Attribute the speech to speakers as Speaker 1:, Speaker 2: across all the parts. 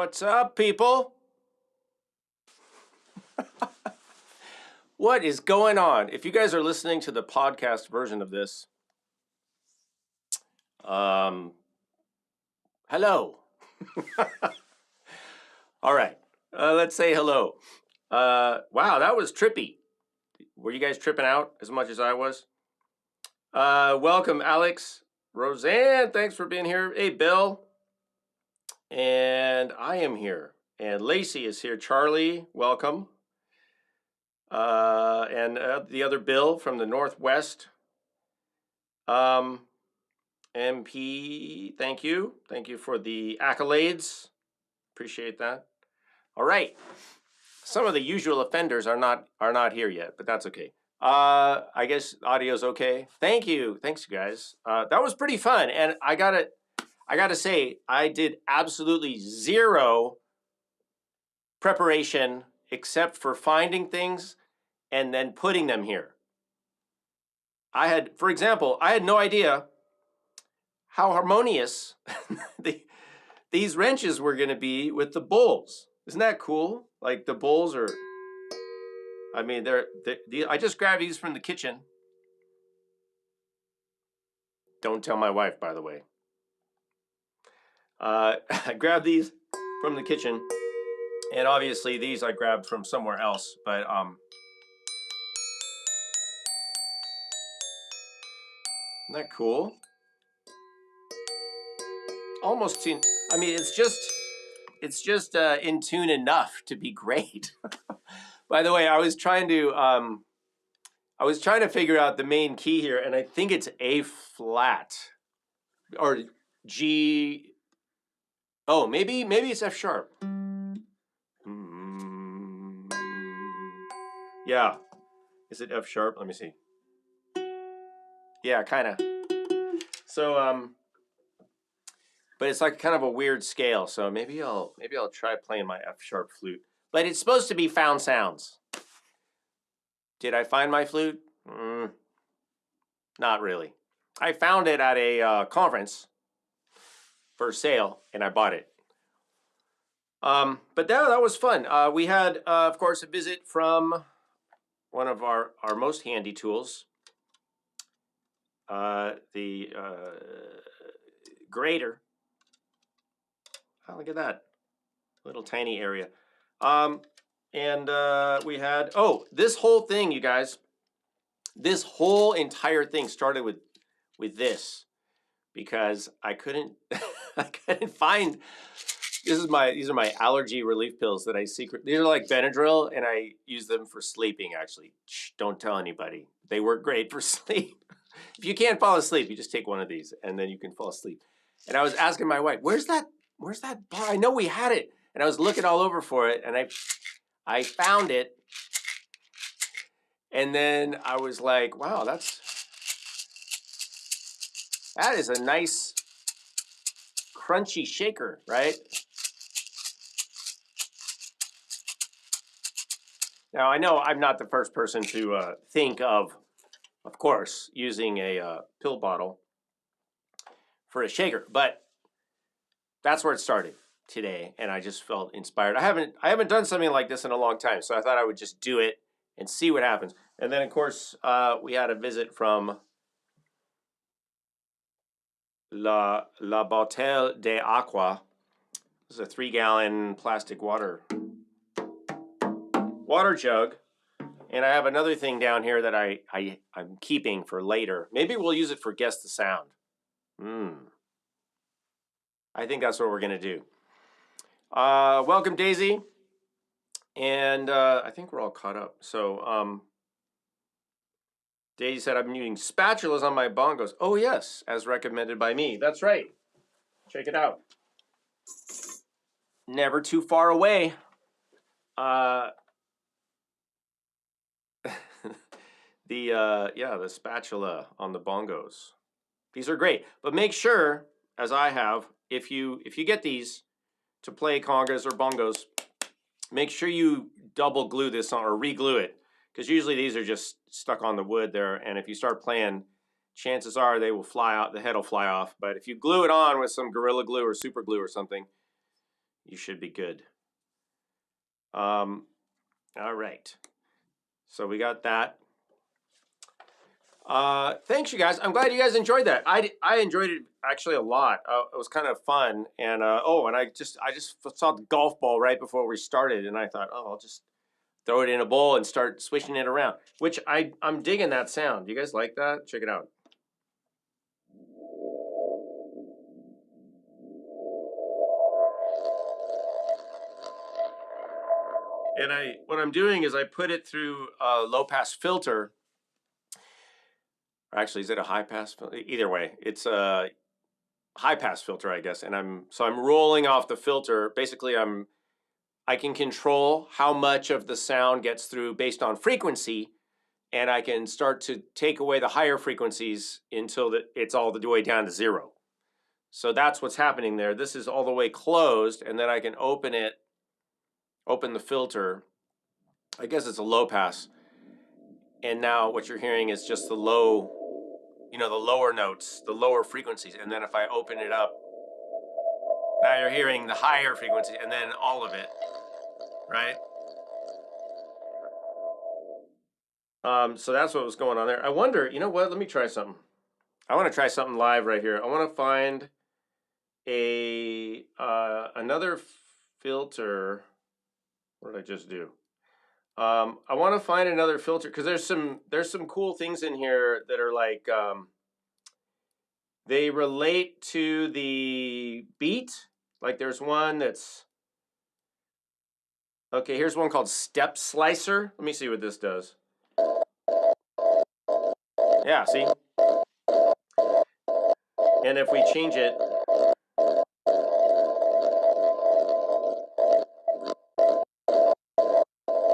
Speaker 1: What's up, people? What is going on? If you guys are listening to the podcast version of this, hello. All right, let's say hello. Wow, that was trippy. Were you guys tripping out as much as I was? Welcome, Alex. Roseanne, thanks for being here. Hey, Bill. And I am here. And Lacey is here. Charlie, welcome. And the other Bill from the Northwest. MP, thank you. Thank you for the accolades. Appreciate that. All right. Some of the usual offenders are not here yet, but that's okay. I guess audio's okay. Thank you. Thanks, you guys. That was pretty fun. And I gotta say, I did absolutely zero preparation except for finding things and then putting them here. For example, I had no idea how harmonious these wrenches were going to be with the bowls. Isn't that cool? Like the bowls are, I mean, I just grabbed these from the kitchen. Don't tell my wife, by the way. I grabbed these from the kitchen, and obviously these I grabbed from somewhere else, but isn't that cool? Almost in, I mean, it's just in tune enough to be great. By the way, I was trying to figure out the main key here, and I think it's A flat or G. Oh, maybe it's F sharp. Yeah, is it F sharp? Let me see. Yeah, kind of. So but it's like kind of a weird scale. So maybe I'll try playing my F sharp flute. But it's supposed to be found sounds. Did I find my flute? Not really. I found it at a conference for sale, and I bought it. But that was fun. We had, of course, a visit from one of our most handy tools, the grater. Oh, look at that little tiny area. And we had, this whole thing, you guys, this whole entire thing started with this, because I couldn't find. These are my allergy relief pills that I these are like Benadryl, and I use them for sleeping, actually. Shh, don't tell anybody. They work great for sleep. If you can't fall asleep, you just take one of these and then you can fall asleep. And I was asking my wife, where's that bar? I know we had it. And I was looking all over for it, and I found it. And then I was like, wow, that is a nice crunchy shaker, right? Now, I know I'm not the first person to think of course, using a pill bottle for a shaker, but that's where it started today, and I just felt inspired. I haven't done something like this in a long time, so I thought I would just do it and see what happens. And then, of course, we had a visit from La Botelle de Aqua. This is a 3-gallon plastic water jug. And I have another thing down here that I'm keeping for later. Maybe we'll use it for Guess the Sound. I think that's what we're going to do. Welcome, Daisy. And I think we're all caught up. So Daisy said, I've been using spatulas on my bongos. Oh, yes, as recommended by me. That's right. Check it out. Never too far away. The spatula on the bongos. These are great, but make sure, as I have, if you get these to play congas or bongos, make sure you double glue this on or re-glue it, because usually these are just stuck on the wood there, and if you start playing, chances are they will fly out. The head will fly off. But if you glue it on with some Gorilla Glue or Super Glue or something, you should be good. All right. So we got that. Thanks, you guys. I'm glad you guys enjoyed that. I enjoyed it actually a lot. It was kind of fun. And and I just saw the golf ball right before we started, and I thought, oh, I'll just throw it in a bowl and start swishing it around. Which I'm digging that sound. You guys like that? Check it out. And what I'm doing is I put it through a low pass filter. Or actually, is it a high pass filter? Either way, it's a high pass filter, I guess. And I'm rolling off the filter. Basically, I can control how much of the sound gets through based on frequency, and I can start to take away the higher frequencies until it's all the way down to 0. So that's what's happening there. This is all the way closed, and then I can open the filter. I guess it's a low pass. And now what you're hearing is just the low, the lower notes, the lower frequencies. And then if I open it up, now you're hearing the higher frequency and then all of it, right? So that's what was going on there. I wonder, you know what? Let me try something. I want to try something live right here. I want to find another filter. What did I just do? I want to find another filter because there's some cool things in here that are like they relate to the beat. Like there's one that's okay. Here's one called Step Slicer. Let me see what this does. Yeah, see. And if we change it,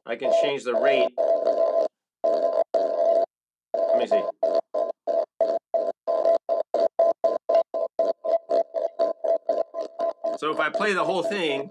Speaker 1: I can change the rate. Let me see. So if I play the whole thing,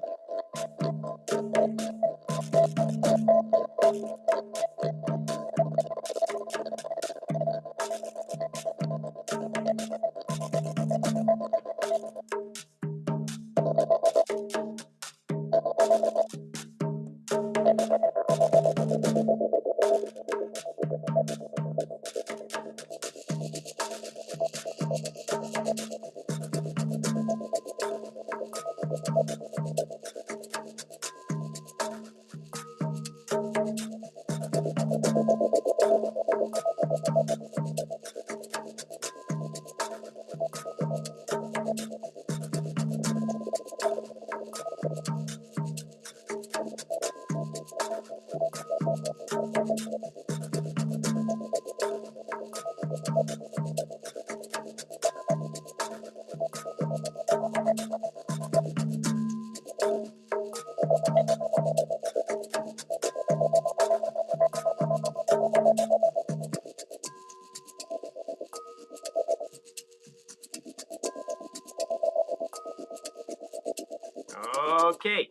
Speaker 1: okay.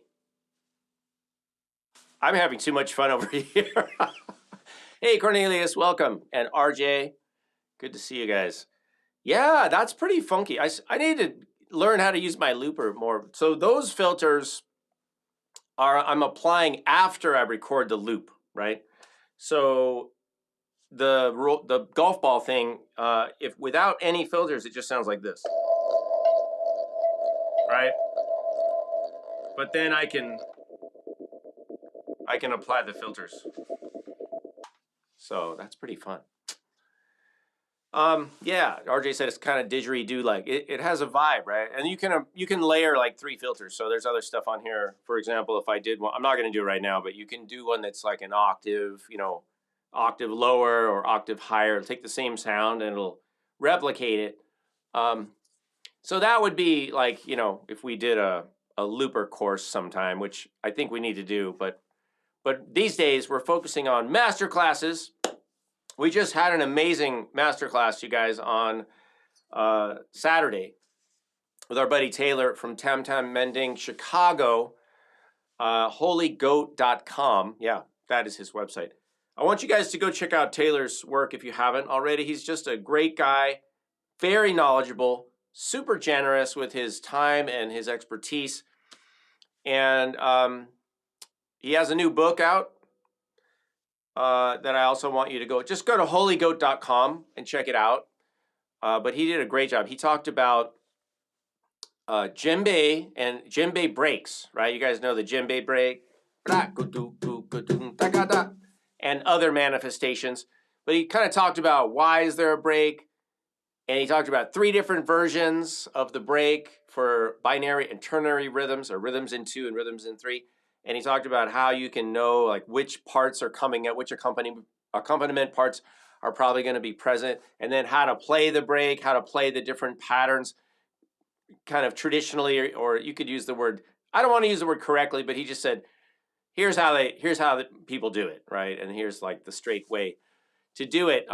Speaker 1: I'm having too much fun over here. Hey, Cornelius, welcome. And RJ, good to see you guys. Yeah, that's pretty funky. I need to learn how to use my looper more. So those filters I'm applying after I record the loop, right? So the golf ball thing, if without any filters, it just sounds like this, right? But then I can apply the filters. So that's pretty fun. Yeah, RJ said it's kind of didgeridoo like. It has a vibe, right? And you can layer like 3 filters. So there's other stuff on here. For example, if I did one, I'm not going to do it right now, but you can do one that's like an octave, octave lower or octave higher. It'll take the same sound and it'll replicate it. So that would be like, if we did a looper course sometime, which I think we need to do, but these days we're focusing on master classes. We just had an amazing masterclass, you guys, on Saturday with our buddy Taylor from Tam Tam Mending Chicago, holygoat.com. Yeah, that is his website. I want you guys to go check out Taylor's work if you haven't already. He's just a great guy, very knowledgeable, super generous with his time and his expertise. And he has a new book out that I also want you to just go to holygoat.com and check it out. But he did a great job. He talked about djembe and djembe breaks, right? You guys know the djembe break, and other manifestations. But he kind of talked about why is there a break, and he talked about 3 different versions of the break for binary and ternary rhythms, or rhythms in 2 and rhythms in 3. And he talked about how you can know like which parts are coming at which accompaniment parts are probably going to be present, and then how to play the break, how to play the different patterns kind of traditionally, or you could use the word, I don't want to use the word correctly, but he just said, here's how the people do it, right? And here's like the straight way to do it.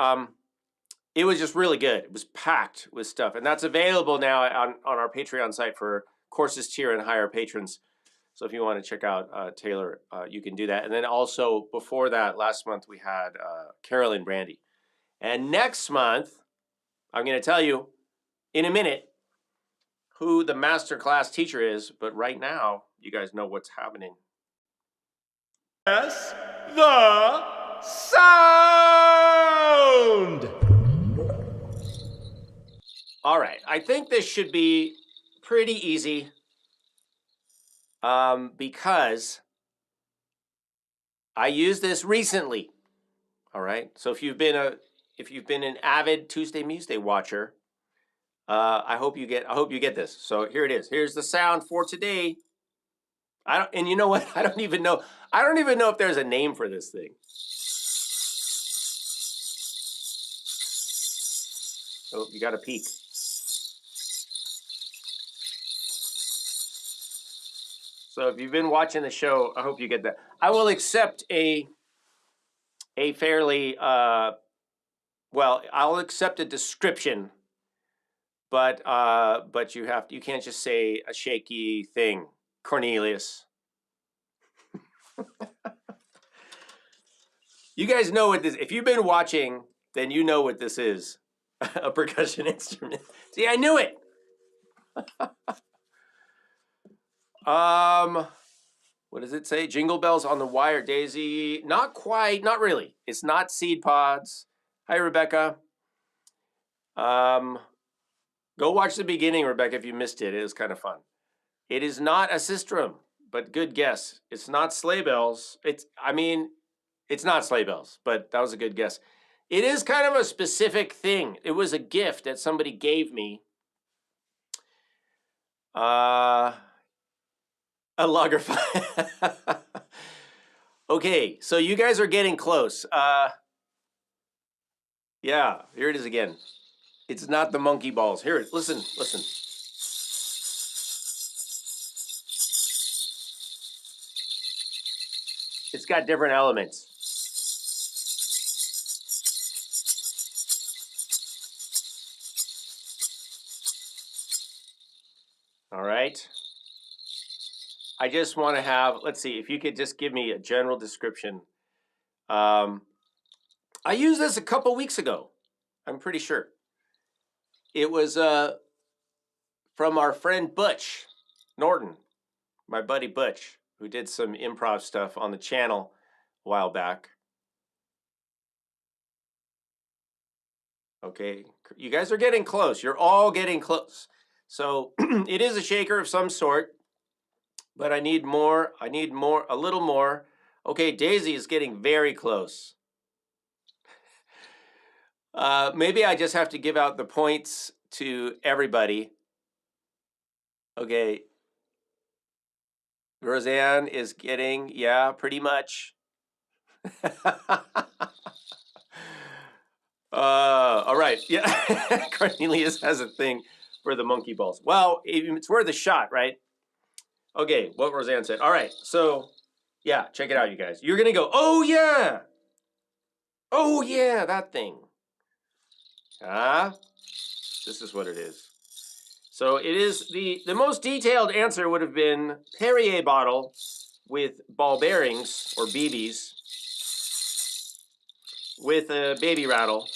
Speaker 1: It was just really good. It was packed with stuff, and that's available now on our Patreon site for courses tier and higher patrons. So if you want to check out Taylor, you can do that. And then also before that, last month we had Carolyn Brandy, and next month I'm going to tell you in a minute who the masterclass teacher is. But right now, you guys know what's happening.
Speaker 2: Yes, the sound.
Speaker 1: All right, I think this should be pretty easy because I used this recently. All right, so if you've been an avid Tuesday Museday watcher, I hope you get this. So here it is. Here's the sound for today. And you know what? I don't even know if there's a name for this thing. Oh, you got a peek. So if you've been watching the show, I hope you get that. I will accept a fairly I'll accept a description, but you can't just say a shaky thing, Cornelius. You guys know what this. If you've been watching, then you know what this is. A percussion instrument. See, I knew it. What does it say? Jingle bells on the wire, Daisy. Not quite, not really. It's not seed pods. Hi, Rebecca. Go watch the beginning, Rebecca, if you missed it. It was kind of fun. It is not a sistrum, but good guess. It's not sleigh bells. It's not sleigh bells, but that was a good guess. It is kind of a specific thing. It was a gift that somebody gave me. A Lagerfeld. Okay, so you guys are getting close. Yeah, here it is again. It's not the monkey balls. Here, listen. It's got different elements. All right. I just want to have, let's see, if you could just give me a general description. I used this a couple weeks ago. I'm pretty sure. It was from our friend Butch Norton, my buddy Butch, who did some improv stuff on the channel a while back. Okay, you guys are getting close. You're all getting close. So it is a shaker of some sort, but I need more, a little more. Okay, Daisy is getting very close. Maybe I just have to give out the points to everybody. Okay. Roseanne is getting, yeah, pretty much. All right. Yeah. Cornelius has a thing for the monkey balls. Well, it's worth a shot, right? Okay, what Roseanne said. All right. So, yeah, check it out, you guys. You're going to go, oh, yeah. Oh, yeah, that thing. This is what it is. So it is the most detailed answer would have been Perrier bottle with ball bearings or BBs with a baby rattle.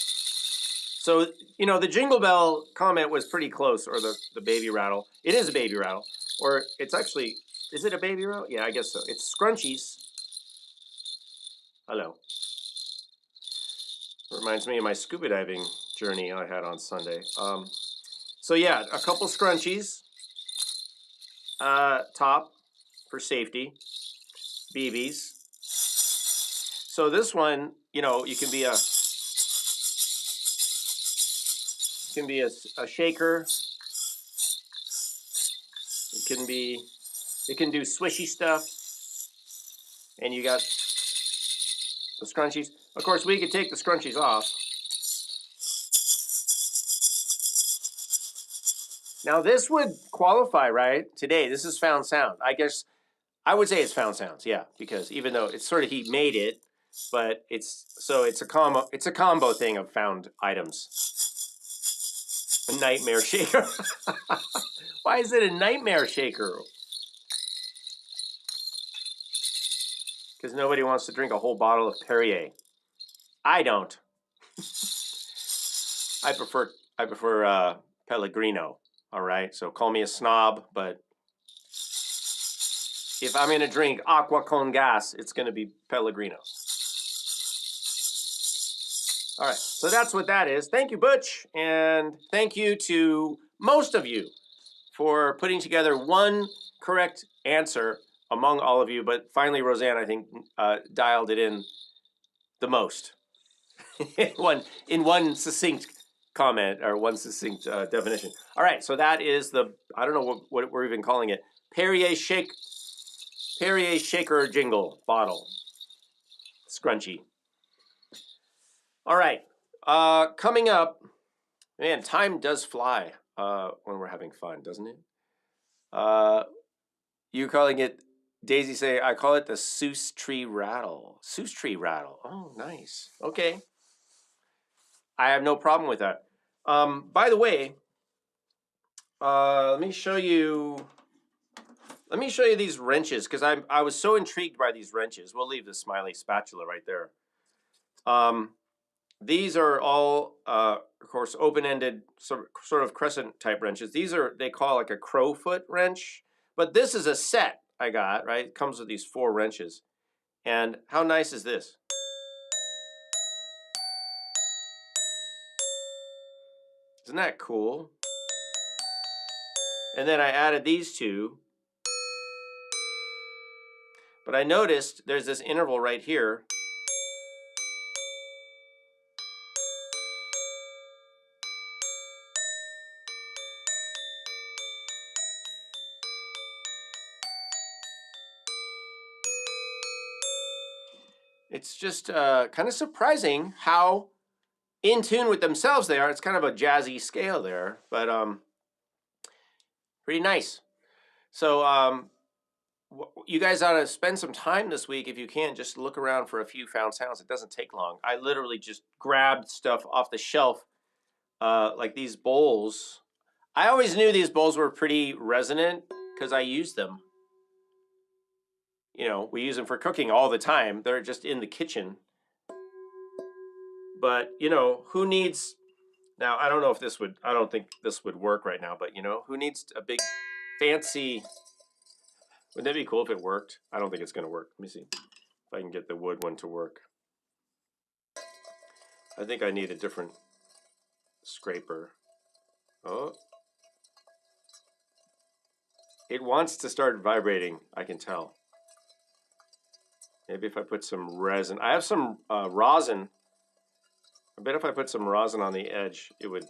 Speaker 1: So, the jingle bell comment was pretty close, or the baby rattle. It is a baby rattle, or it's actually Is it a baby row? Yeah, I guess so. It's scrunchies. Hello. Reminds me of my scuba diving journey I had on Sunday. So yeah, a couple scrunchies. Top for safety. BBs. So this one, you know, you can be a shaker. It can do swishy stuff. And you got the scrunchies. Of course, we could take the scrunchies off. Now this would qualify, right? Today, this is found sound. I guess I would say it's found sounds, yeah, because even though it's sort of he made it, but it's a combo thing of found items. A nightmare shaker. Why is it a nightmare shaker? Because nobody wants to drink a whole bottle of Perrier. I don't. I prefer Pellegrino. All right, so call me a snob, but if I'm gonna drink aqua con gas, it's gonna be Pellegrino. All right, so that's what that is. Thank you, Butch, and thank you to most of you for putting together one correct answer among all of you. But finally, Roseanne, I think, dialed it in the most in one succinct comment or one succinct definition. All right, so that is the, I don't know what we're even calling it, Perrier shaker jingle bottle scrunchie. All right, coming up, man, time does fly when we're having fun, doesn't it? You calling it, Daisy say, I call it the Seuss tree rattle. Seuss tree rattle. Oh, nice. Okay. I have no problem with that. By the way, let me show you these wrenches because I was so intrigued by these wrenches. We'll leave the smiley spatula right there. These are all, of course, open-ended sort of crescent type wrenches. These are, they call like a crowfoot wrench, but this is a set I got, right? It comes with these 4 wrenches. And how nice is this? Isn't that cool? And then I added these 2. But I noticed there's this interval right here. It's just kind of surprising how in tune with themselves they are. It's kind of a jazzy scale there, but pretty nice. So you guys ought to spend some time this week if you can. Just look around for a few found sounds. It doesn't take long. I literally just grabbed stuff off the shelf, like these bowls. I always knew these bowls were pretty resonant because I used them. You know, we use them for cooking all the time. They're just in the kitchen. But, you know, who needs, now I don't know if this would, I don't think this would work right now, but you know, who needs a big fancy, wouldn't that be cool if it worked? I don't think it's gonna work. Let me see if I can get the wood one to work. I think I need a different scraper. Oh. It wants to start vibrating, I can tell. Maybe if I put some resin, I have some rosin. I bet if I put some rosin on the edge, it would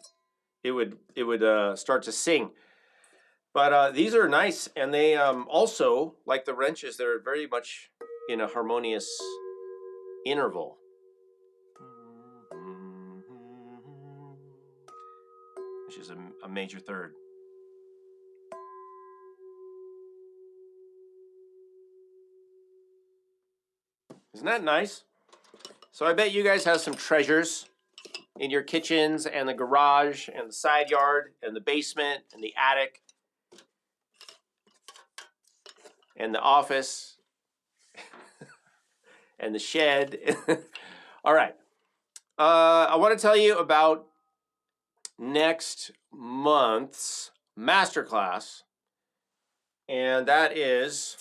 Speaker 1: start to sing. But these are nice, and they also, like the wrenches, they're very much in a harmonious interval. Which is a major third. Isn't that nice? So I bet you guys have some treasures in your kitchens and the garage and the side yard and the basement and the attic and the office and the shed. All right. I want to tell you about next month's masterclass. And that is,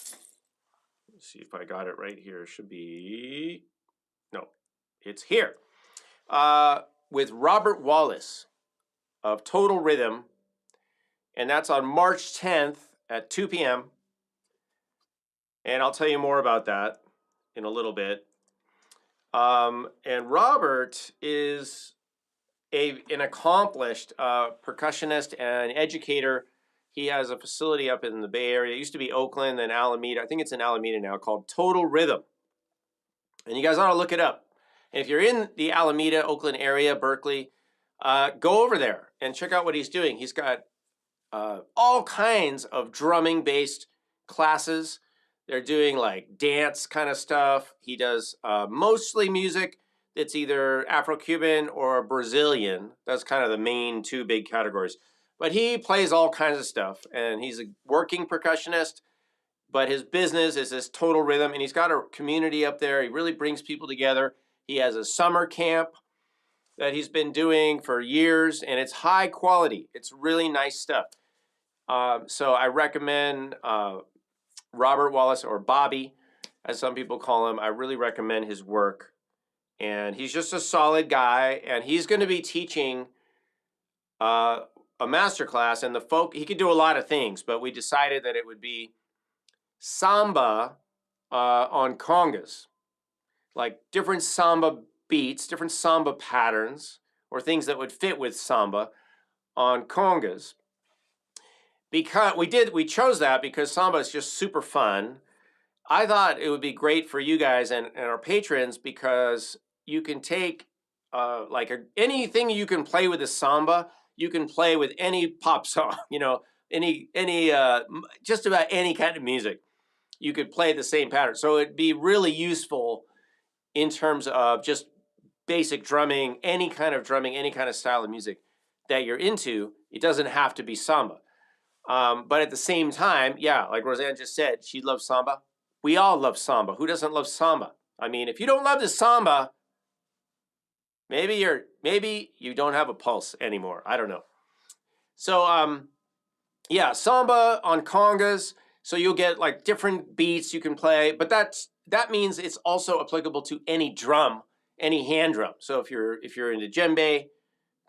Speaker 1: let's see if I got it right here. It should be, no, it's here. With Robert Wallace of Total Rhythm. And that's on March 10th at 2 p.m. And I'll tell you more about that in a little bit. And Robert is an accomplished percussionist and educator. He has a facility up in the Bay Area. It used to be Oakland and Alameda. I think it's in Alameda now, called Total Rhythm. And you guys ought to look it up. And if you're in the Alameda, Oakland area, Berkeley, go over there and check out what he's doing. He's got all kinds of drumming-based classes. They're doing like dance kind of stuff. He does mostly music that's either Afro-Cuban or Brazilian. That's kind of the main two big categories. But he plays all kinds of stuff, and he's a working percussionist, but his business is this Total Rhythm, and he's got a community up there. He really brings people together. He has a summer camp that he's been doing for years, and it's high quality. It's really nice stuff. So I recommend Robert Wallace, or Bobby, as some people call him. I really recommend his work. And he's just a solid guy, and he's going to be teaching a master class. And he could do a lot of things, but we decided that it would be samba on congas, like different samba beats, different samba patterns, or things that would fit with samba on congas. Because we chose that because samba is just super fun. I thought it would be great for you guys and our patrons because you can take anything you can play with a samba, you can play with any pop song, any just about any kind of music. You could play the same pattern. So it'd be really useful in terms of just basic drumming, any kind of style of music that you're into. It doesn't have to be samba. But at the same time, yeah, like Roseanne just said, she loves samba. We all love samba. Who doesn't love samba? I mean, if you don't love the samba, maybe you don't have a pulse anymore. I don't know. So yeah, samba on congas. So you'll get like different beats you can play, but that means it's also applicable to any drum, any hand drum. So if you're into djembe,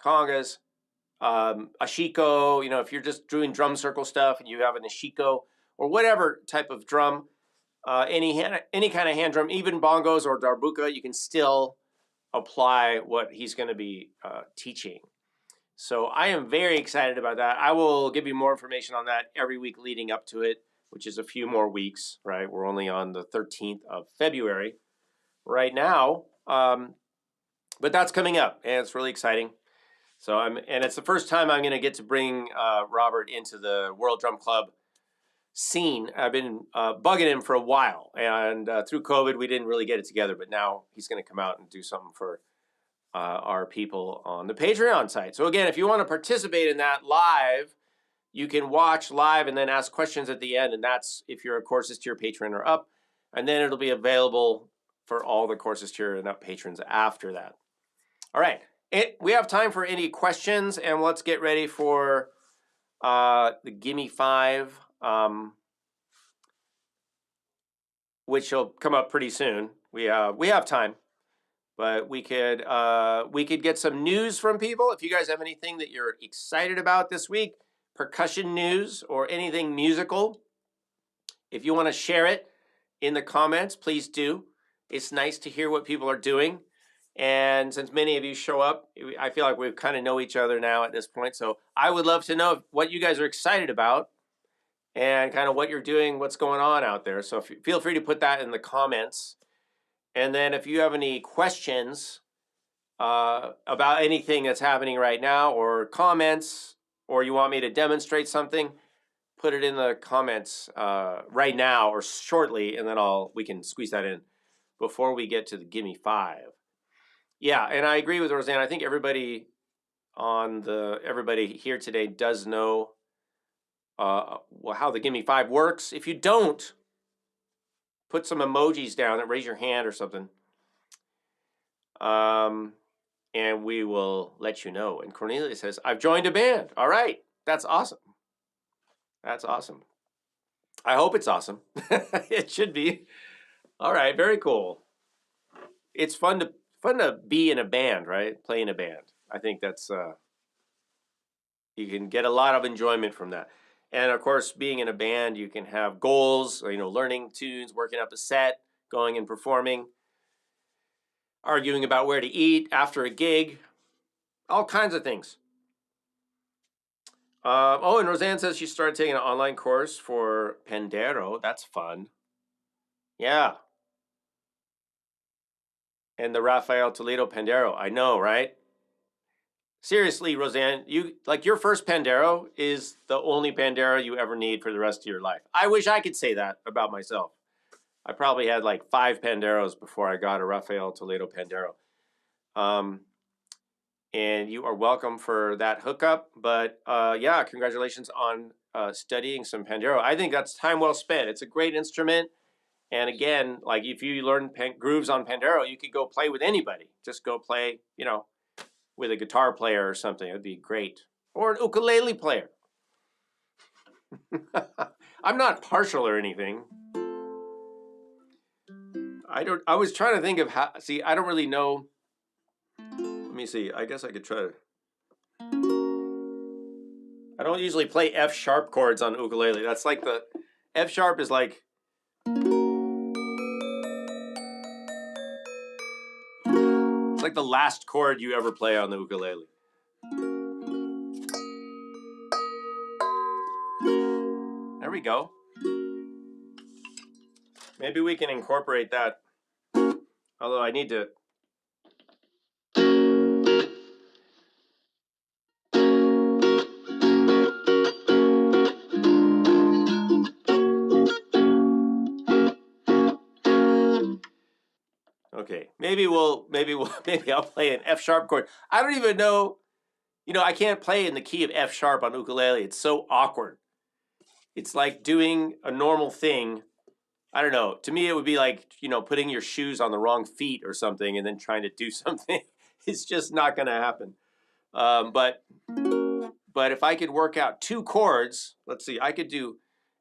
Speaker 1: congas, ashiko, if you're just doing drum circle stuff and you have an ashiko or whatever type of drum, any kind of hand drum, even bongos or darbuka, you can still apply what he's going to be teaching. So I am very excited about that. I will give you more information on that every week leading up to it, which is a few more weeks, right? We're only on the 13th of February right now. But that's coming up, and it's really exciting. And it's the first time I'm going to get to bring Robert into the World Drum Club scene. I've been bugging him for a while, and through COVID, we didn't really get it together, but now he's going to come out and do something for our people on the Patreon site. So again, if you want to participate in that live, you can watch live and then ask questions at the end, and that's if you're a Courses Tier patron or up, and then it'll be available for all the Courses Tier and up patrons after that. All right. We have time for any questions, and let's get ready for the Gimme 5, which will come up pretty soon. We have time, but we could get some news from people. If you guys have anything that you're excited about this week, percussion news or anything musical, if you want to share it in the comments, please do. It's nice to hear what people are doing. And since many of you show up, I feel like we kind of know each other now at this point. So I would love to know what you guys are excited about and kind of what you're doing, what's going on out there. So feel free to put that in the comments. And then if you have any questions about anything that's happening right now or comments, or you want me to demonstrate something, put it in the comments right now or shortly, and then we can squeeze that in before we get to the Gimme 5. Yeah, and I agree with Roseanne. I think everybody here today does know how the Gimme 5 works. If you don't, put some emojis down and raise your hand or something. And we will let you know. And Cornelia says, I've joined a band. All right, that's awesome. That's awesome. I hope it's awesome. It should be. All right, very cool. It's fun to be in a band, right? Play in a band. I think that's you can get a lot of enjoyment from that. And of course, being in a band, you can have goals, learning tunes, working up a set, going and performing, arguing about where to eat after a gig, all kinds of things. And Roseanne says she started taking an online course for Pandero. That's fun. Yeah. And the Rafael Toledo Pandero. I know, right? Seriously, Roseanne, your first Pandero is the only Pandero you ever need for the rest of your life. I wish I could say that about myself. I probably had like 5 Panderos before I got a Rafael Toledo Pandero. And you are welcome for that hookup. But yeah, congratulations on studying some Pandero. I think that's time well spent. It's a great instrument. And again, like if you learn grooves on Pandero, you could go play with anybody. Just go play, with a guitar player or something. It'd be great. Or an ukulele player. I'm not partial or anything. I was trying to think of how. See, I don't really know. Let me see. I guess I could try to. I don't usually play F sharp chords on ukulele. That's like the F sharp is like. It's like the last chord you ever play on the ukulele. There we go. Maybe we can incorporate that. Although I need to. Okay, maybe I'll play an F sharp chord. I don't even know. I can't play in the key of F sharp on ukulele. It's so awkward. It's like doing a normal thing. I don't know. To me, it would be like, putting your shoes on the wrong feet or something and then trying to do something. It's just not going to happen. But if I could work out 2 chords, let's see, I could do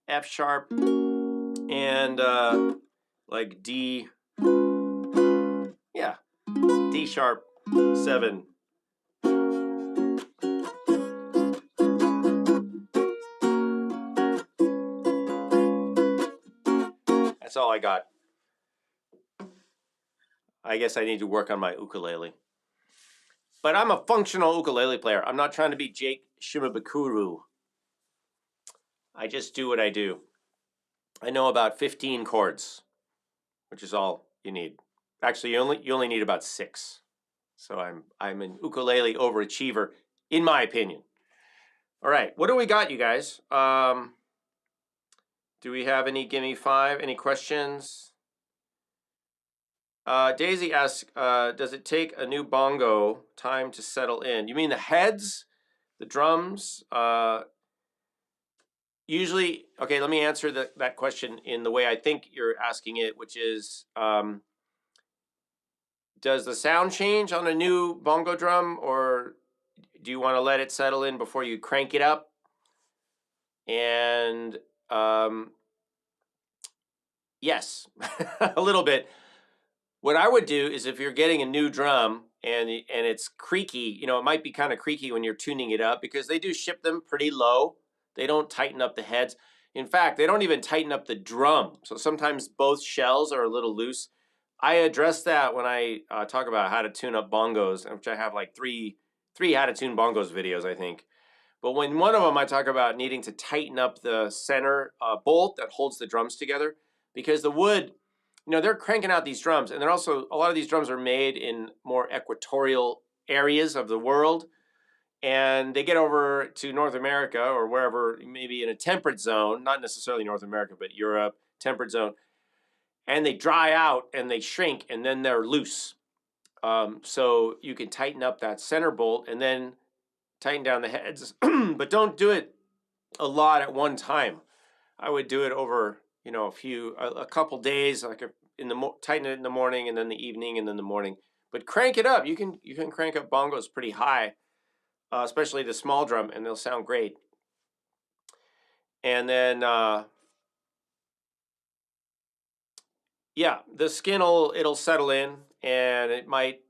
Speaker 1: F sharp and like D. Yeah, D sharp 7. That's all I got. I guess I need to work on my ukulele. But I'm a functional ukulele player. I'm not trying to be Jake Shimabukuro. I just do what I do. I know about 15 chords, which is all you need. Actually, you only need about 6. So I'm an ukulele overachiever, in my opinion. All right, what do we got, you guys? Do we have any Gimme 5? Any questions? Daisy asks, does it take a new bongo time to settle in? You mean the heads, the drums? Usually, okay, let me answer that question in the way I think you're asking it, which is, does the sound change on a new bongo drum, or do you want to let it settle in before you crank it up? And yes, a little bit. What I would do is if you're getting a new drum and it's creaky, it might be kind of creaky when you're tuning it up because they do ship them pretty low. They don't tighten up the heads. In fact, they don't even tighten up the drum. So sometimes both shells are a little loose. I address that when I talk about how to tune up bongos, which I have like three how to tune bongos videos, I think. But when one of them I talk about needing to tighten up the center bolt that holds the drums together because the wood, they're cranking out these drums, and they're also, a lot of these drums are made in more equatorial areas of the world, and they get over to North America or wherever, maybe in a temperate zone, not necessarily North America, but Europe, temperate zone, and they dry out and they shrink, and then they're loose. So you can tighten up that center bolt and then tighten down the heads, but don't do it a lot at one time. I would do it over, a couple days, like tighten it in the morning and then the evening and then the morning. But crank it up. You can crank up bongos pretty high, especially the small drum, and they'll sound great. And then yeah, the skin it'll settle in, and it might.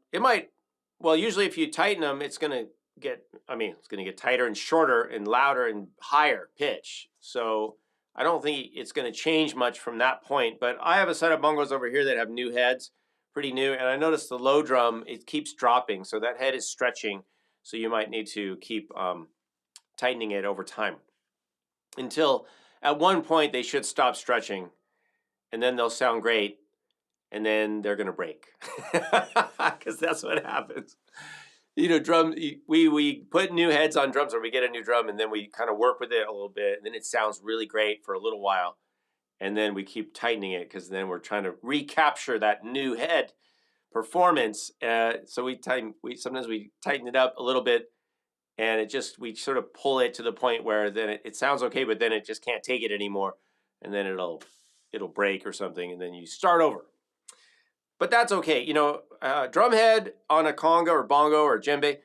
Speaker 1: Well, usually if you tighten them, it's gonna get. I mean, it's gonna get tighter and shorter and louder and higher pitch. So I don't think it's gonna change much from that point. But I have a set of bongos over here that have new heads, pretty new, and I noticed the low drum it keeps dropping, so that head is stretching. So you might need to keep tightening it over time until at one point they should stop stretching, and then they'll sound great, and then they're gonna break because that's what happens. You know, drums. We put new heads on drums, or we get a new drum, and then we kind of work with it a little bit, and then it sounds really great for a little while, and then we keep tightening it because then we're trying to recapture that new head performance. So we tighten. Sometimes we tighten it up a little bit, and we sort of pull it to the point where then it sounds okay, but then it just can't take it anymore, and then it'll break or something, and then you start over. But that's okay. You know, drum head on a conga or bongo or djembe,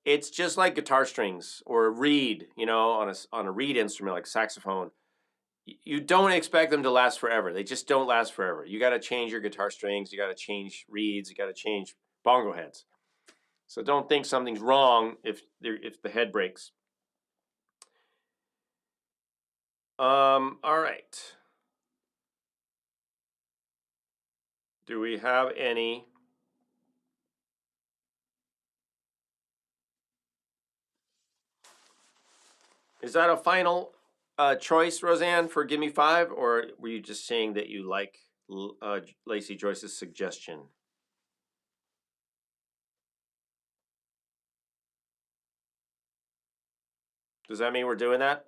Speaker 1: it's just like guitar strings or a reed, you know, on a reed instrument like saxophone. You don't expect them to last forever. They just don't last forever. You got to change your guitar strings. You got to change reeds. You got to change bongo heads. So don't think something's wrong if the head breaks. All right. Do we have any? Is that a final choice, Roseanne, for Give Me Five, or were you just saying that you like Lacey Joyce's suggestion? Does that mean we're doing that?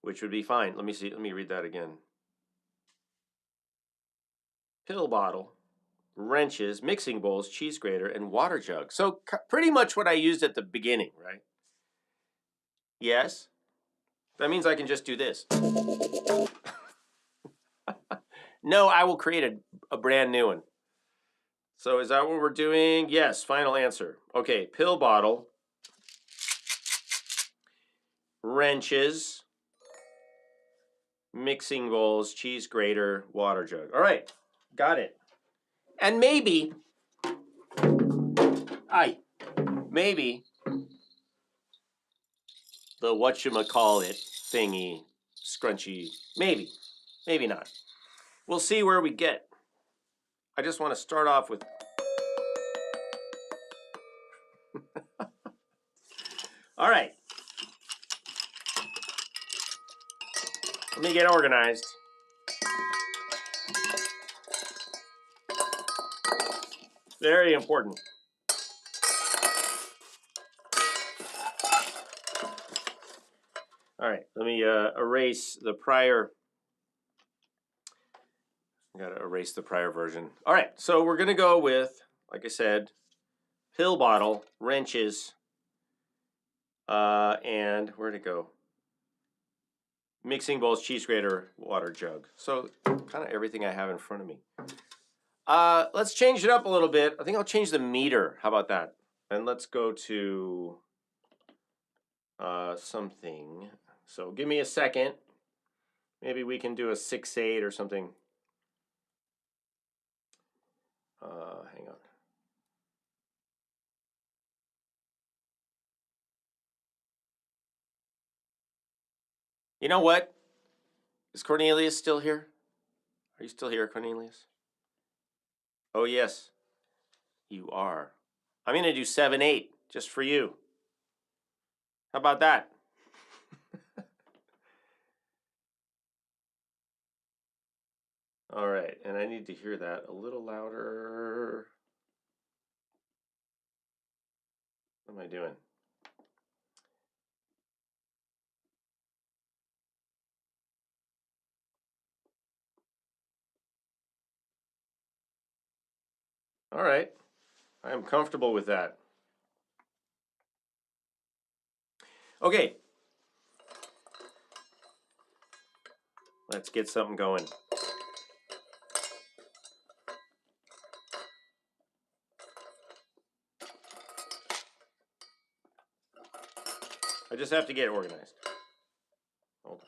Speaker 1: Which would be fine. Let me see. Let me read that again. Pill bottle, wrenches, mixing bowls, cheese grater, and water jug. So pretty much what I used at the beginning, right? Yes. That means I can just do this. No, I will create a brand new one. So is that what we're doing? Yes, final answer. Okay, pill bottle, wrenches, mixing bowls, cheese grater, water jug. All right, got it. And maybe the whatchamacallit thingy, scrunchy, maybe not. We'll see where we get. I just want to start off with. All right. Let me get organized. Very important. All right, let me erase the prior. I gotta erase the prior version. All right, so we're gonna go with, like I said, pill bottle, wrenches, and where'd it go? Mixing bowls, cheese grater, water jug. So kind of everything I have in front of me. Let's change it up a little bit. I think I'll change the meter. How about that? And let's go to something. So give me a second. Maybe we can do a 6/8 or something. Hang on. You know what? Is Cornelius still here? Are you still here, Cornelius? Oh, yes, you are. I'm going to do 7/8 just for you. How about that? All right, and I need to hear that a little louder. What am I doing? All right, I am comfortable with that. Okay, let's get something going. I just have to get organized. Hold on.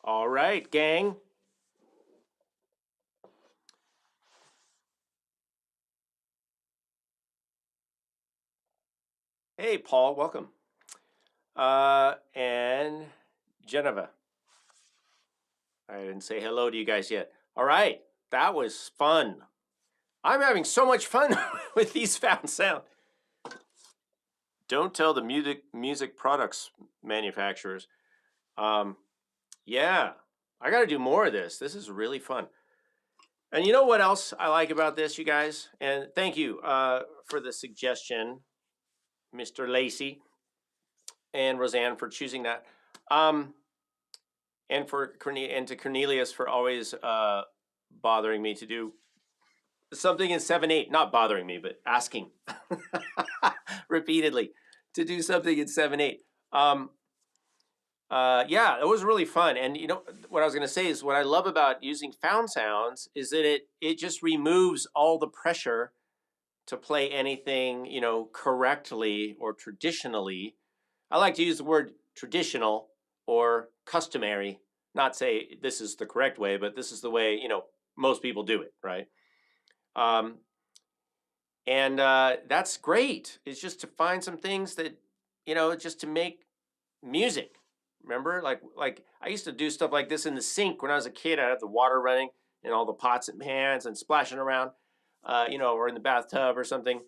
Speaker 1: All right, gang. Hey, Paul, welcome. And Geneva. I didn't say hello to you guys yet. All right, that was fun. I'm having so much fun with these found sound. Don't tell the music products manufacturers. Yeah, I got to do more of this. This is really fun. And you know what else I like about this, you guys? And thank you for the suggestion, Mr. Lacey and Roseanne, for choosing that. And to Cornelius for always bothering me to do something in 7/8. Not bothering me, but asking repeatedly to do something in 7/8. Yeah, it was really fun. And you know what I was going to say is what I love about using found sounds is that it just removes all the pressure to play anything, you know, correctly or traditionally. I like to use the word traditional or customary, not say this is the correct way, but this is the way, you know, most people do it, right? Um, and that's great. It's just to find some things that, you know, just to make music. Remember, like I used to do stuff like this in the sink when I was a kid. I had the water running and all the pots and pans and splashing around, you know, or in the bathtub or something.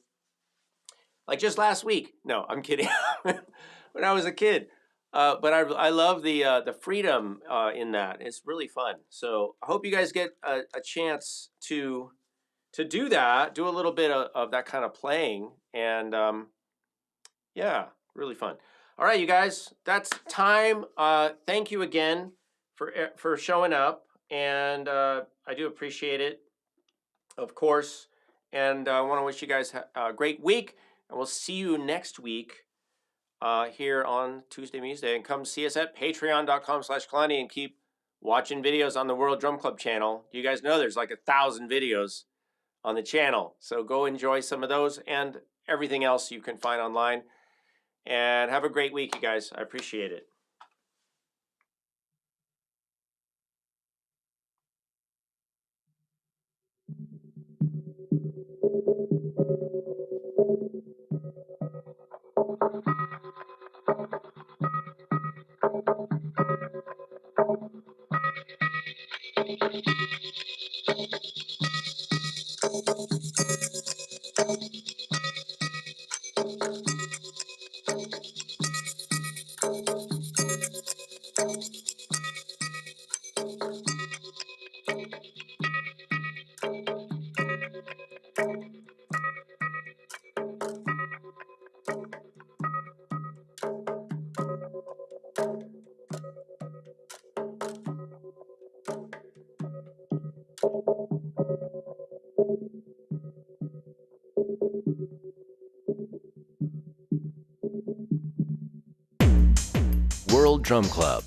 Speaker 1: Like just last week. No, I'm kidding. When I was a kid, but I love the freedom in that. It's really fun. So I hope you guys get a chance to do that. Do a little bit of that kind of playing, and yeah, really fun. All right, you guys, that's time. Thank you again for showing up, and I do appreciate it, of course. And I want to wish you guys a great week, and we'll see you next week here on Tuesday Museday. And come see us at patreon.com/Kalani and keep watching videos on the World Drum Club channel. You guys know there's like 1,000 videos on the channel, so go enjoy some of those and everything else you can find online. And have a great week, you guys. I appreciate it.
Speaker 3: World Drum Club.